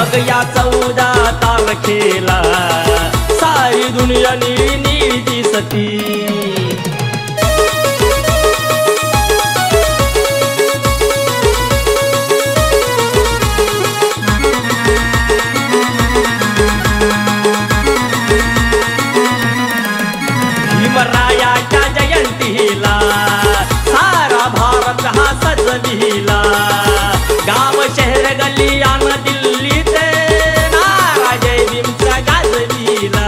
मग या 14 तारखेला सारी दुनिया निळी दिसती। भीमरायाच्या जयंतीला सारा भारत हा सजविला। गाव शहर गल्ली आणि दिल्लीत नारा जय भीमचा गाजविला।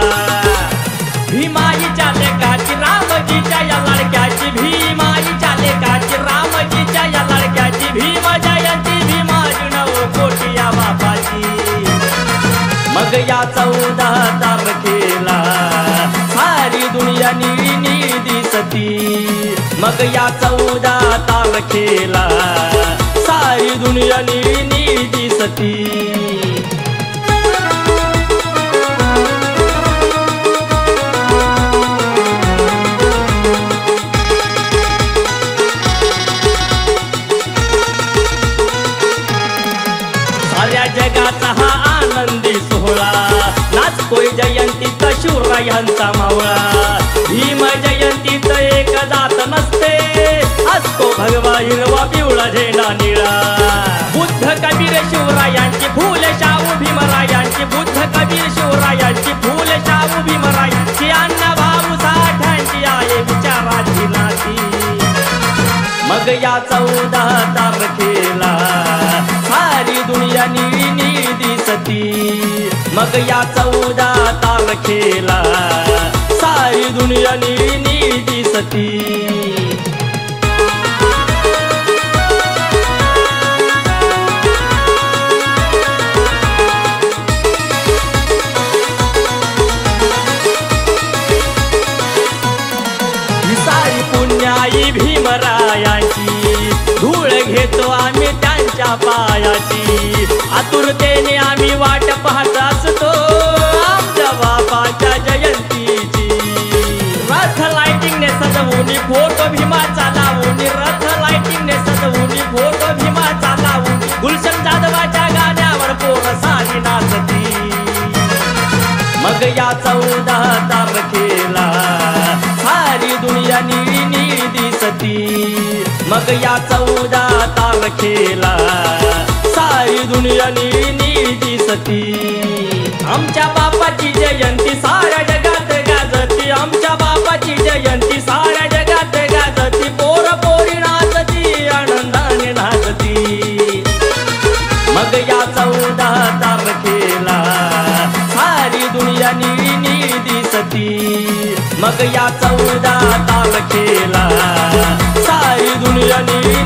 भीमाईच्या लेकाची रामजीच्या या लडक्याची, भीमाईच्या लेकाची रामजीच्या या लडक्याची, भीम जयंती भीमाजी 9 कोटी या बापाची। मग या 14 तारखेला सारी दुनिया निळी दिसती। मग या 14 तारखेला सारी दुनिया निळी दिसती। साऱ्या जगाचा हा आनंदी सोहळा, नाचतोय जयंतीत शिवरायांचा मावळा। भीम जयंतीत एक जात नसते, असतो भगवा हिरवा पिवळा झेंडा निळा। बुद्ध कबीर शिवरायांची, फुले शाहू भीमरायांची, बुद्ध कबीर शिवरायांची, फुले शाहू भीमरायांची, अण्णा भाऊ साठ्यांची आहे विचाराची नाती। मग या 14 तारखेला सारी दुनिया निळी दिसती। मग या 14 तारखेला सारी दुनिया निळी दिसती। सारी पुण्याई भीमरायांची, धूळ घेतो आम्ही त्यांच्या पायाची। आतुरतेने आम्ही वाट पाहत असतो आमच्या बापाच्या जयंतीची। रथ लाइटिंगने सजवून फोटो भीमाचा लावून, रथ लाइटिंगने सजवून फोटो भीमाचा लावून, गुलशन जाधवाच्या गाण्यावर पोर सारी नाचती। मग या 14 तारखेला सारी दुनिया निळी दिसती। मग या 14 तारखेला सारी दुनिया निळी दिसती। आमच्या बापाची जयंती साऱ्या जगात गाजती, आमच्या बापाची जयंती साऱ्या जगात गाजती। पोर पोरी नाचती, आनंदाने नाचती। मग या 14 तारखेला सारी दुनिया निळी दिसती। मग या 14 तारखेला सारी दुनिया निळी